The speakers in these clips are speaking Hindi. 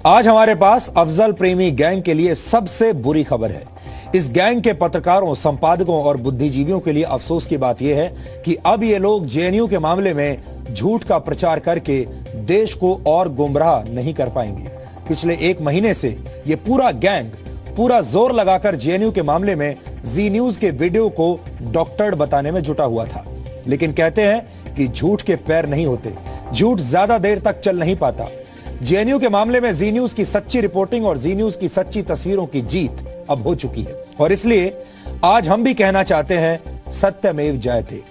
आज हमारे पास अफजल प्रेमी गैंग के लिए सबसे बुरी खबर है। इस गैंग के पत्रकारों, संपादकों और बुद्धिजीवियों के लिए अफसोस की बात यह है कि अब ये लोग जेएनयू के मामले में झूठ का प्रचार करके देश को और गुमराह नहीं कर पाएंगे। पिछले 1 महीने से ये पूरा गैंग पूरा जोर लगाकर जेएनयू के मामले में जी न्यूज के वीडियो को डॉक्टर्ड बताने में जुटा हुआ था, लेकिन कहते हैं कि झूठ के पैर नहीं होते, झूठ ज्यादा देर तक चल नहीं पाता। जेएनयू के मामले में जी न्यूज की सच्ची रिपोर्टिंग और जी न्यूज की सच्ची तस्वीरों की जीत अब हो चुकी है और इसलिए आज हम भी कहना चाहते हैं, सत्यमेव जयते।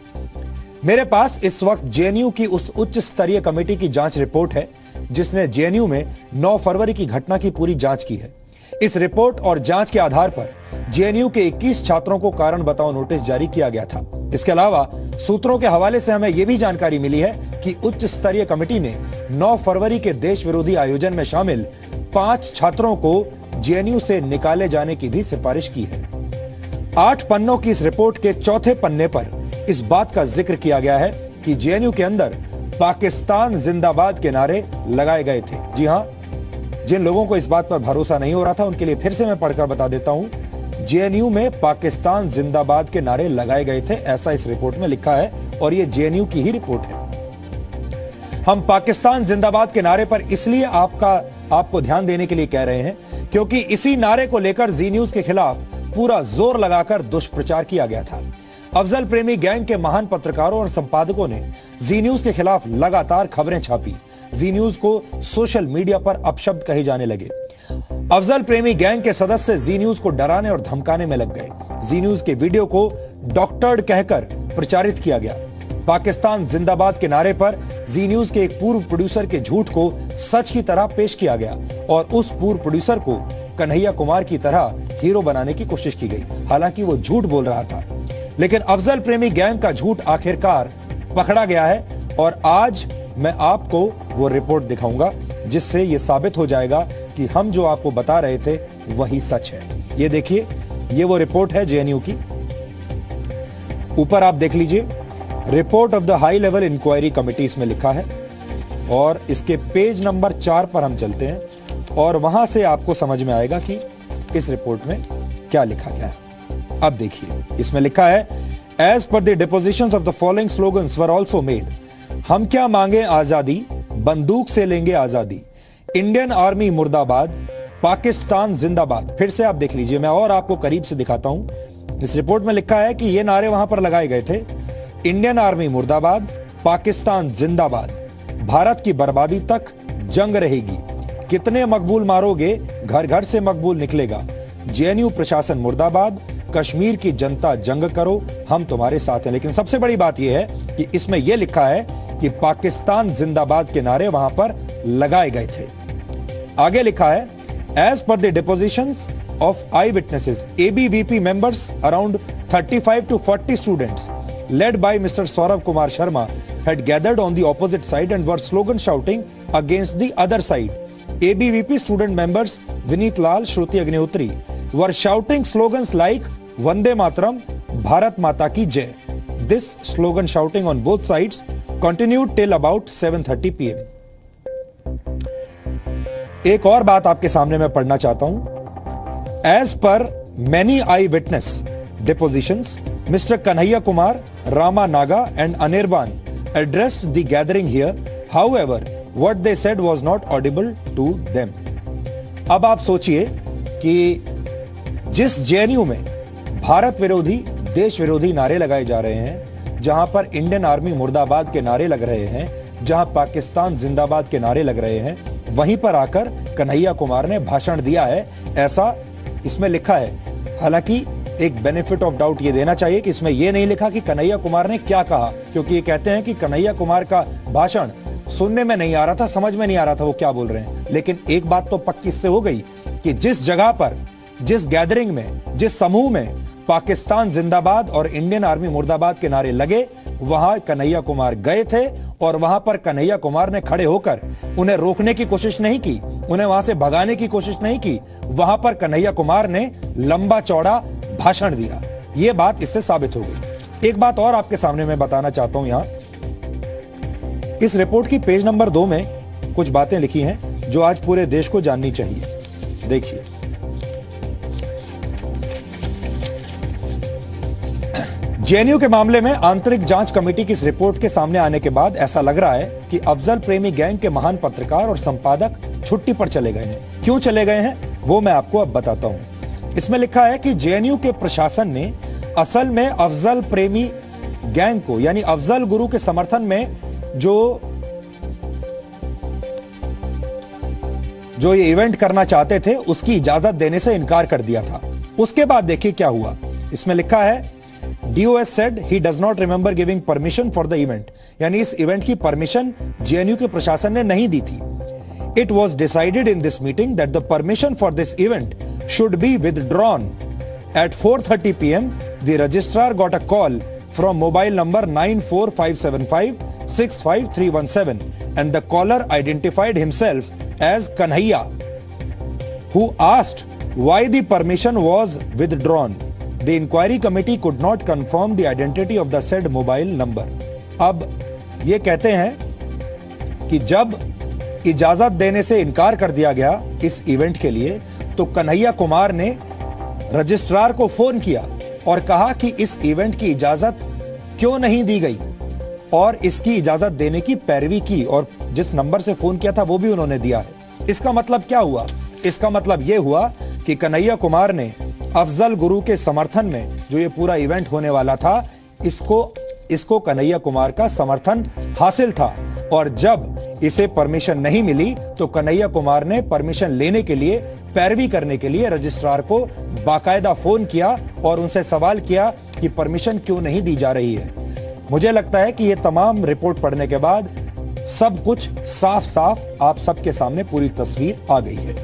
मेरे पास इस वक्त जेएनयू की उस उच्च स्तरीय कमेटी की जांच रिपोर्ट है जिसने जेएनयू में 9 फरवरी की घटना की पूरी जांच की है। इस रिपोर्ट और जांच के आधार पर जेएनयू के 21 छात्रों को कारण बताओ नोटिस जारी किया गया था। इसके अलावा सूत्रों के हवाले से हमें यह भी जानकारी मिली है कि उच्च स्तरीय कमेटी ने 9 फरवरी के देश विरोधी आयोजन में शामिल 5 छात्रों को जेएनयू से निकाले जाने की भी सिफारिश की है। 8 पन्नों की इस रिपोर्ट के चौथे पन्ने पर इस बात का जिक्र किया गया है कि जेएनयू के अंदर पाकिस्तान जिंदाबाद के नारे लगाए गए थे। जी हां, जिन लोगों को इस बात पर भरोसा नहीं हो रहा था उनके लिए फिर से मैं पढ़कर बता देता हूं। जेएनयू में पाकिस्तान जिंदाबाद के नारे लगाए गए थे, ऐसा इस रिपोर्ट में लिखा है और यह जेएनयू की ही रिपोर्ट है। हम पाकिस्तान जिंदाबाद के नारे पर इसलिए आपको ध्यान देने के लिए कह रहे हैं क्योंकि इसी नारे को लेकर जी न्यूज के खिलाफ पूरा जोर लगाकर दुष्प्रचार किया गया था। अफजल प्रेमी गैंग के महान पत्रकारों और संपादकों ने जी न्यूज के खिलाफ लगातार खबरें छापी। जी न्यूज को सोशल मीडिया पर अपशब्द कहे जाने लगे। अफजल प्रेमी गैंग के सदस्य जी न्यूज को डराने और धमकाने में लग गए। जी न्यूज के वीडियो को डॉक्टर्ड कहकर प्रचारित किया गया। पाकिस्तान जिंदाबाद के नारे पर जी न्यूज के एक पूर्व प्रोड्यूसर के झूठ को सच की तरह पेश किया गया और उस पूर्व प्रोड्यूसर को कन्हैया कुमार की तरह हीरो बनाने की कोशिश की गई। हालांकि वो झूठ बोल रहा था, लेकिन अफजल प्रेमी गैंग का झूठ आखिरकार पकड़ा गया है और आज मैं आपको वो रिपोर्ट दिखाऊंगा जिससे ये साबित हो जाएगा कि हम जो आपको बता रहे थे वही सच है। ये देखिए, ये वो रिपोर्ट है जेएनयू की। ऊपर आप देख लीजिए, report of the high level inquiry committee इसमें लिखा है और इसके पेज नंबर 4 पर हम चलते हैं और वहां से आपको समझ में आएगा कि इस रिपोर्ट में क्या लिखा गया है। अब देखिए, इसमें लिखा है, as per the depositions of the following slogans were also made. हम क्या मांगे आजादी, बंदूक से लेंगे आजादी, इंडियन आर्मी मुर्दाबाद, पाकिस्तान जिंदाबाद। फिर से आप देख लीजिए, मैं और आपको करीब से दिखाता हूं। इस रिपोर्ट में लिखा है कि ये नारे वहां पर लगाए गए थे, इंडियन आर्मी मुर्दाबाद, पाकिस्तान जिंदाबाद, भारत की बर्बादी तक जंग रहेगी, कितने मकबूल मारोगे, घर घर से मकबूल निकलेगा, जेएनयू प्रशासन मुर्दाबाद, कश्मीर की जनता जंग करो, हम तुम्हारे साथ हैं। लेकिन सबसे बड़ी बात यह है कि इसमें यह लिखा है कि पाकिस्तान जिंदाबाद के नारे वहां पर लगाए गए थे। आगे लिखा है, as per the depositions of eyewitnesses, ABVP members around 35 to 40 students led by Mr. Saurav Kumar Sharma had gathered on the opposite side and were slogan shouting against the other side. ABVP student members Vineet Lal, Shruti Agnihotri were shouting slogans like Vande Mataram, Bharat Mata Ki Jai. This slogan shouting on both sides continued till about 7:30 PM. एक और बात आपके सामने मैं पढ़ना चाहता हूं। As per many eyewitness depositions, Mr. Kanhaiya Kumar, Rama Naga and Anirban addressed the gathering here. However, what they said was not audible to them. अब आप सोचिए कि जिस जेएनयू में भारत विरोधी, देश विरोधी नारे लगाए जा रहे हैं, जहां पर इंडियन आर्मी मुर्दाबाद के नारे लग रहे हैं, जहां पाकिस्तान जिंदाबाद के नारे लग रहे हैं, वहीं पर आकर कन्हैया कुमार ने भाषण दिया है, ऐसा इसमें लिखा है। हालांकि एक बेनिफिट ऑफ डाउट ये देना चाहिए कि इसमें यह नहीं लिखा कि कन्हैया कुमार ने क्या कहा, क्योंकि ये कहते हैं कि कन्हैया कुमार का भाषण सुनने में नहीं आ रहा था, समझ में नहीं आ रहा था वो क्या बोल रहे हैं। लेकिन एक बात तो पक्की इससे हो गई कि जिस जगह पर, जिस गैदरिंग में, जिस समूह में पाकिस्तान जिंदाबाद और इंडियन आर्मी मुर्दाबाद के नारे लगे, वहां कन्हैया कुमार गए थे और वहां पर कन्हैया कुमार ने खड़े होकर उन्हें रोकने की कोशिश नहीं की, उन्हें वहां से भगाने की कोशिश नहीं की। वहां पर कन्हैया कुमार ने लंबा चौड़ा भाषण दिया। यह बात इससे साबित हो गई। एक बात और आपके सामने मैं बताना चाहता हूं। यहां इस रिपोर्ट की पेज नंबर 2 में कुछ बातें लिखी हैं जो आज पूरे देश को जाननी चाहिए। देखिए, जेएनयू के मामले में आंतरिक जांच कमेटी की इस रिपोर्ट के सामने आने के बाद ऐसा लग रहा है कि अफजल प्रेमी गैंग के महान पत्रकार और संपादक छुट्टी पर चले गए हैं। क्यों चले गए हैं वो मैं आपको अब बताता हूं। इसमें लिखा है कि जेएनयू के प्रशासन ने असल में अफजल प्रेमी गैंग को, यानी अफजल गुरु के समर्थन में जो ये इवेंट करना चाहते थे उसकी इजाजत देने से इनकार कर दिया था। उसके बाद देखिए क्या हुआ। इसमें लिखा है DOS said he does not remember giving permission for the event, यानी इस इवेंट की परमिशन जेएनयू के प्रशासन ने नहीं दी थी। It was decided in this meeting that the permission for this event should be withdrawn. At 4:30 p.m., the registrar got a call from mobile number 94575 and the caller identified himself as Kanhaiya, who asked why the permission was withdrawn. The inquiry committee could not confirm the identity of the said mobile number. अब ये कहते हैं कि जब इजाजत देने से इनकार कर दिया गया इस इवेंट के लिए, तो कन्हैया कुमार ने रजिस्ट्रार को फोन किया और कहा कि इस इवेंट की इजाजत क्यों नहीं दी गई, और इसकी इजाजत देने की पैरवी की, और जिस नंबर से फोन किया था वो भी उन्होंने दिया है। इसका मतलब क्या हुआ? इसका मतलब यह हुआ कि कन्हैया कुमार ने अफजल गुरु के समर्थन में जो ये पूरा इवेंट होने वाला था, इसको कन्हैया कुमार का समर्थन हासिल था, और जब इसे परमिशन नहीं मिली तो कन्हैया कुमार ने परमिशन लेने के लिए, पैरवी करने के लिए रजिस्ट्रार को बाकायदा फोन किया और उनसे सवाल किया कि परमिशन क्यों नहीं दी जा रही है। मुझे लगता है कि ये तमाम रिपोर्ट पढ़ने के बाद सब कुछ साफ साफ आप सबके सामने पूरी तस्वीर आ गई है।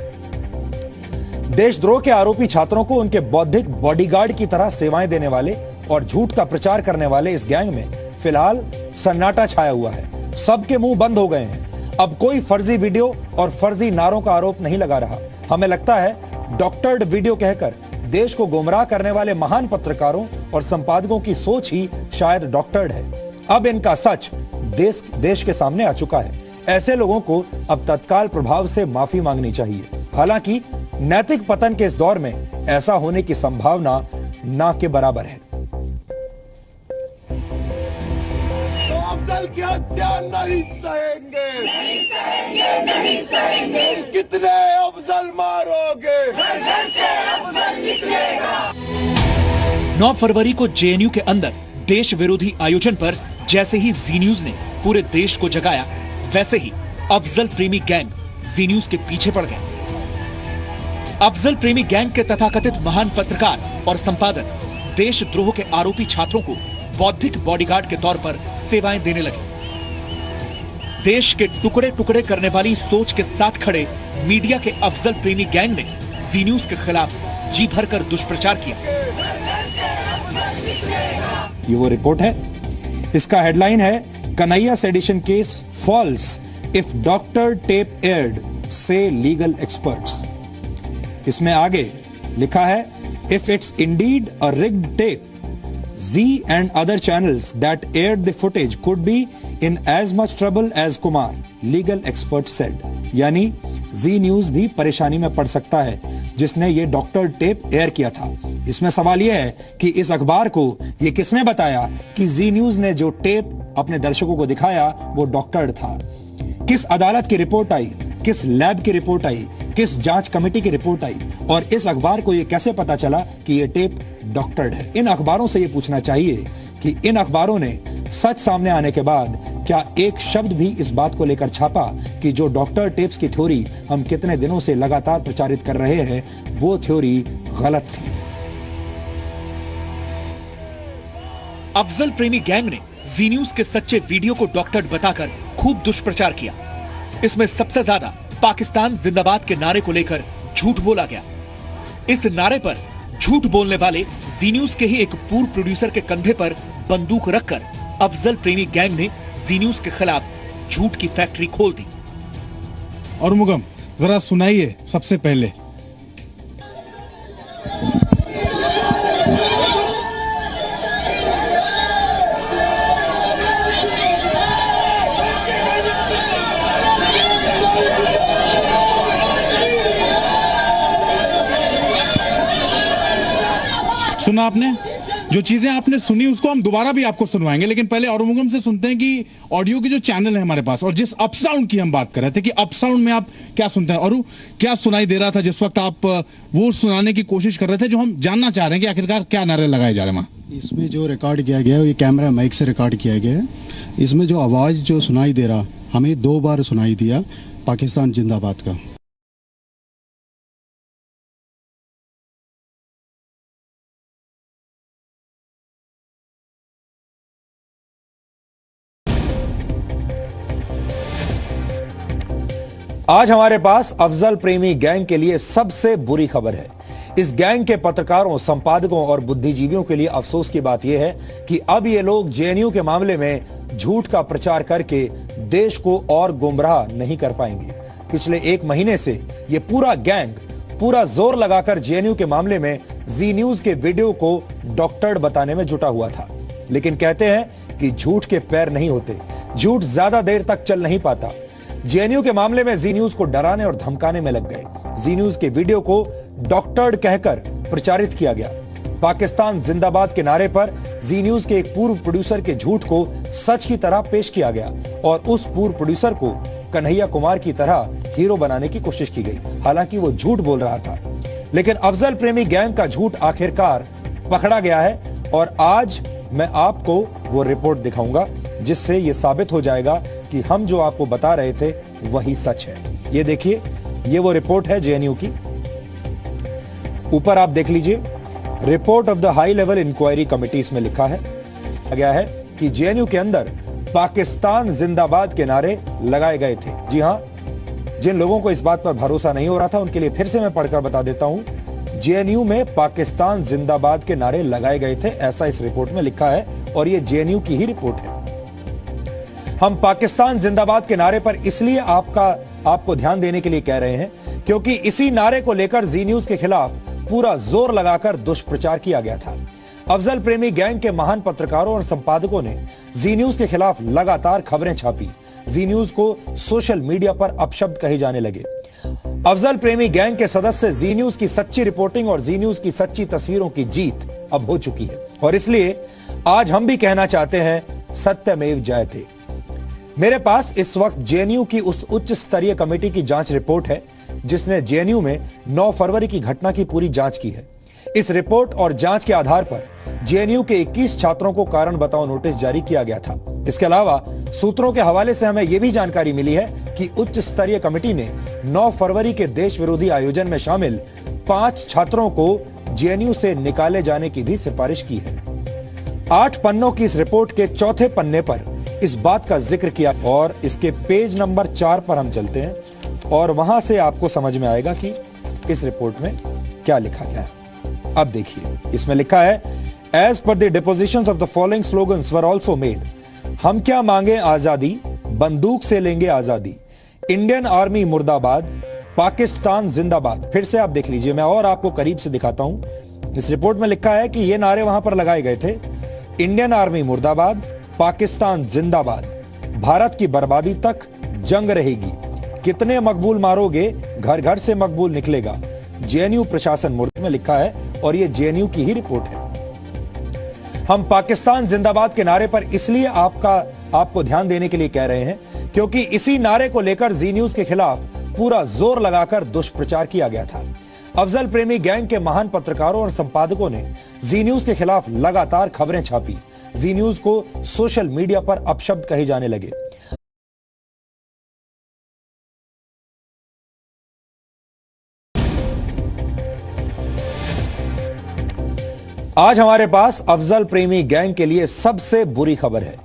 देशद्रोह के आरोपी छात्रों को उनके बौद्धिक बॉडीगार्ड की तरह सेवाएं देने वाले और झूठ का प्रचार करने वाले इस गैंग में फिलहाल सन्नाटा छाया हुआ है। सबके मुंह बंद हो गए हैं। अब कोई फर्जी वीडियो और फर्जी नारों का आरोप नहीं लगा रहा। हमें लगता है डॉक्टर्ड वीडियो कहकर देश को गुमराह करने वाले महान पत्रकारों और संपादकों की सोच ही शायद डॉक्टर्ड है। अब इनका सच देश के सामने आ चुका है। ऐसे लोगों को अब तत्काल प्रभाव से माफी मांगनी चाहिए। हालांकि नैतिक पतन के इस दौर में ऐसा होने की संभावना ना के बराबर है। तो अफजल की हत्या नहीं सहेंगे, नहीं सहेंगे। कितने अफजल मारोगे? घर से अफजल निकलेगा। 9 फरवरी को जेएनयू के अंदर देश विरोधी आयोजन पर जैसे ही जी न्यूज ने पूरे देश को जगाया, वैसे ही अफजल प्रेमी गैंग जी न्यूज के पीछे पड़ गए। अफजल प्रेमी गैंग के तथाकथित महान पत्रकार और संपादक देशद्रोह के आरोपी छात्रों को बौद्धिक बॉडीगार्ड के तौर पर सेवाएं देने लगे। देश के टुकड़े टुकड़े करने वाली सोच के साथ खड़े मीडिया के अफजल प्रेमी गैंग ने जी न्यूज के खिलाफ जी भरकर दुष्प्रचार किया। ये वो रिपोर्ट है। इसका हेडलाइन है Kanhaiya sedition case falls if doctored tape aired से लीगल एक्सपर्ट्स। इसमें आगे लिखा है if it's indeed a rigged tape, Z and other channels that aired the footage could be in as much trouble as Kumar, legal experts said. यानी जी न्यूज भी परेशानी में पड़ सकता है जिसने ये डॉक्टर टेप एयर किया था। इसमें सवाल यह है कि इस अखबार को ये किसने बताया कि जी न्यूज ने जो टेप अपने दर्शकों को दिखाया वो डॉक्टर था। किस अदालत की रिपोर्ट आई, किस लैब की रिपोर्ट आई, किस जांच कमेटी की रिपोर्ट आई, और इस अखबार को यह कैसे पता चला कि यह टेप डॉक्टर्ड है? इन अखबारों से यह पूछना चाहिए कि इन अखबारों ने सच सामने आने के बाद क्या एक शब्द भी इस बात को लेकर छापा कि जो डॉक्टर टेप्स की थ्योरी हम कितने दिनों से लगातार प्रचारित कर रहे हैं वो थ्योरी गलत थी। अफजल प्रेमी गैंग ने जी न्यूज के सच्चे वीडियो को डॉक्टर्ड बताकर खूब दुष्प्रचार किया। इसमें सबसे ज्यादा पाकिस्तान जिंदाबाद के नारे को लेकर झूठ बोला गया। इस नारे पर झूठ बोलने वाले जी न्यूज के ही एक पूर्व प्रोड्यूसर के कंधे पर बंदूक रखकर अफजल प्रेमी गैंग ने जी न्यूज के खिलाफ झूठ की फैक्ट्री खोल दी। और मुगम जरा सुनाइए सबसे पहले। सुना आपने, जो चीजें आपने सुनी उसको हम दोबारा भी आपको सुनवाएंगे, लेकिन पहले औरमुगम से सुनते हैं कि ऑडियो की जो चैनल है हमारे पास और जिस अप साउंड की हम बात कर रहे थे कि अप साउंड में आप क्या सुनते हैं, और क्या सुनाई दे रहा था जिस वक्त आप वो सुनाने की कोशिश कर रहे थे जो हम जानना चाह रहे हैं कि आखिरकार क्या नारे लगाए जा रहे हैं वहाँ। इसमें जो रिकॉर्ड किया गया है ये कैमरा माइक से रिकॉर्ड किया गया है। इसमें जो आवाज़ जो सुनाई दे रहा हमें 2 बार सुनाई दिया पाकिस्तान जिंदाबाद का। आज हमारे पास अफजल प्रेमी गैंग के लिए सबसे बुरी खबर है। इस गैंग के पत्रकारों, संपादकों और बुद्धिजीवियों के लिए अफसोस की बात यह है कि अब ये लोग जेएनयू के मामले में झूठ का प्रचार करके देश को और गुमराह नहीं कर पाएंगे। पिछले 1 महीने से ये पूरा गैंग पूरा जोर लगाकर जेएनयू के मामले में जी न्यूज के वीडियो को डॉक्टर्ड बताने में जुटा हुआ था, लेकिन कहते हैं कि झूठ के पैर नहीं होते, झूठ ज्यादा देर तक चल नहीं पाता। जेएनयू के मामले में जी न्यूज को डराने और धमकाने में लग गए। जी न्यूज के वीडियो को डॉक्टर्ड कहकर प्रचारित किया गया। पाकिस्तान जिंदाबाद के नारे पर जी न्यूज के एक पूर्व प्रोड्यूसर के झूठ को सच की तरह पेश किया गया और उस पूर्व प्रोड्यूसर को कन्हैया कुमार की तरह हीरो बनाने की कोशिश की गई। हालांकि वो झूठ बोल रहा था, लेकिन अफजल प्रेमी गैंग का झूठ आखिरकार पकड़ा गया है और आज मैं आपको वो रिपोर्ट दिखाऊंगा जिससे ये साबित हो जाएगा कि हम जो आपको बता रहे थे वही सच है। ये देखिए, ये वो रिपोर्ट है जेएनयू की। ऊपर आप देख लीजिए, report of the high level inquiry committee इसमें लिखा है गया है कि जेएनयू के अंदर पाकिस्तान जिंदाबाद के नारे लगाए गए थे। जी हां, जिन लोगों को इस बात पर भरोसा नहीं हो रहा था उनके लिए फिर से मैं पढ़कर बता देता हूं। जेएनयू में पाकिस्तान जिंदाबाद के नारे लगाए गए थे, ऐसा इस रिपोर्ट में लिखा है और यह जेएनयू की ही रिपोर्ट है। हम पाकिस्तान जिंदाबाद के नारे पर इसलिए आपको ध्यान देने के लिए कह रहे हैं क्योंकि इसी नारे को लेकर जी न्यूज के खिलाफ पूरा जोर लगाकर दुष्प्रचार किया गया था। अफजल प्रेमी गैंग के महान पत्रकारों और संपादकों ने जी न्यूज के खिलाफ लगातार खबरें छापी। जी न्यूज को सोशल मीडिया पर अपशब्द कहे जाने लगे। अफजल प्रेमी गैंग के सदस्य जी न्यूज की सच्ची रिपोर्टिंग और जी न्यूज की सच्ची तस्वीरों की जीत अब हो चुकी है और इसलिए आज हम भी कहना चाहते हैं, सत्यमेव जयते। मेरे पास इस वक्त जेएनयू की उस उच्च स्तरीय कमेटी की जांच रिपोर्ट है जिसने जेएनयू में 9 फरवरी की घटना की पूरी जांच की है। इस रिपोर्ट और जांच के आधार पर जेएनयू के 21 छात्रों को कारण बताओ नोटिस जारी किया गया था। इसके अलावा सूत्रों के हवाले से हमें यह भी जानकारी मिली है कि उच्च स्तरीय कमेटी ने 9 फरवरी के देश विरोधी आयोजन में शामिल 5 छात्रों को जेएनयू से निकाले जाने की भी सिफारिश की है। 8 पन्नों की इस रिपोर्ट के चौथे पन्ने पर इस बात का जिक्र किया और इसके पेज नंबर 4 पर हम चलते हैं और वहां से आपको समझ में आएगा कि इस रिपोर्ट में क्या लिखा गया है। अब देखिए, इसमें लिखा है, as per the depositions of the following slogans were also made. हम क्या मांगे आजादी, बंदूक से लेंगे आजादी, इंडियन आर्मी मुर्दाबाद, पाकिस्तान जिंदाबाद। फिर से आप देख लीजिए, मैं और आपको करीब से दिखाता हूं। इस रिपोर्ट में लिखा है कि ये नारे वहां पर लगाए गए थे, इंडियन आर्मी मुर्दाबाद, पाकिस्तान जिंदाबाद, भारत की बर्बादी तक जंग रहेगी, कितने मकबूल मारोगे, घर घर से मकबूल निकलेगा, जेएनयू प्रशासन मुर्द में लिखा है और यह जेएनयू की ही रिपोर्ट है। हम पाकिस्तान जिंदाबाद के नारे पर इसलिए आपको ध्यान देने के लिए कह रहे हैं क्योंकि इसी नारे को लेकर जी न्यूज के खिलाफ पूरा जोर लगाकर दुष्प्रचार किया गया था। अफजल प्रेमी गैंग के महान पत्रकारों और संपादकों ने जी न्यूज के खिलाफ लगातार खबरें छापी। जी न्यूज को सोशल मीडिया पर अपशब्द कहे जाने लगे। आज हमारे पास अफजल प्रेमी गैंग के लिए सबसे बुरी खबर है।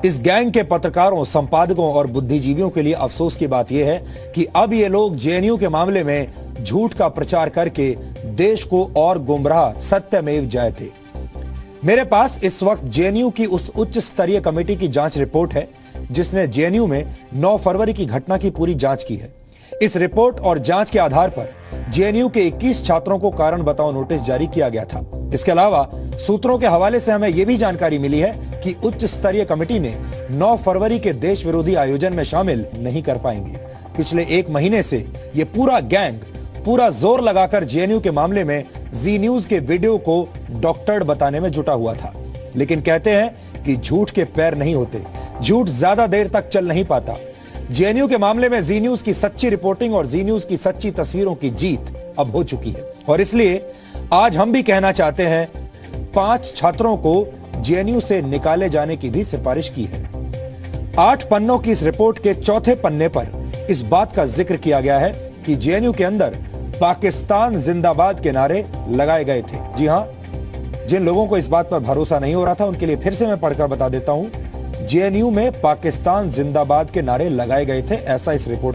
इस गैंग के पत्रकारों, संपादकों और बुद्धिजीवियों के लिए अफसोस की बात यह है कि अब ये लोग जेएनयू के मामले में झूठ का प्रचार करके देश को और गुमराह सत्यमेव जयते। मेरे पास इस वक्त जेएनयू की उस उच्च स्तरीय कमेटी की जांच रिपोर्ट है जिसने जेएनयू में 9 फरवरी की घटना की पूरी जांच की है। इस रिपोर्ट और जांच के आधार पर जेएनयू के 21 छात्रों को कारण बताओ नोटिस जारी किया गया था। इसके अलावा सूत्रों के हवाले से हमें यह भी जानकारी मिली है कि उच्च स्तरीय कमेटी ने 9 फरवरी के देश विरोधी आयोजन में शामिल नहीं कर पाएंगे। पिछले 1 महीने से यह पूरा गैंग पूरा जोर लगाकर जेएनयू के मामले में जी न्यूज के वीडियो को डॉक्टर्ड बताने में जुटा हुआ था। लेकिन कहते हैं कि झूठ के पैर नहीं होते, झूठ ज्यादा देर तक चल नहीं पाता। जेएनयू के मामले में जी न्यूज की सच्ची रिपोर्टिंग और जी न्यूज की सच्ची तस्वीरों की जीत अब हो चुकी है और इसलिए आज हम भी कहना चाहते हैं 5 छात्रों को जेएनयू से निकाले जाने की भी सिफारिश की है। 8 पन्नों की इस रिपोर्ट के चौथे पन्ने पर इस बात का जिक्र किया गया है कि जेएनयू के अंदर पाकिस्तान जिंदाबाद के नारे लगाए गए थे। जी हां, जिन लोगों को इस बात पर भरोसा नहीं हो रहा था उनके लिए फिर से मैं पढ़कर बता देता हूं, जेएनयू में पाकिस्तान जिंदाबाद के नारे लगाए गए थे, ऐसा इस रिपोर्ट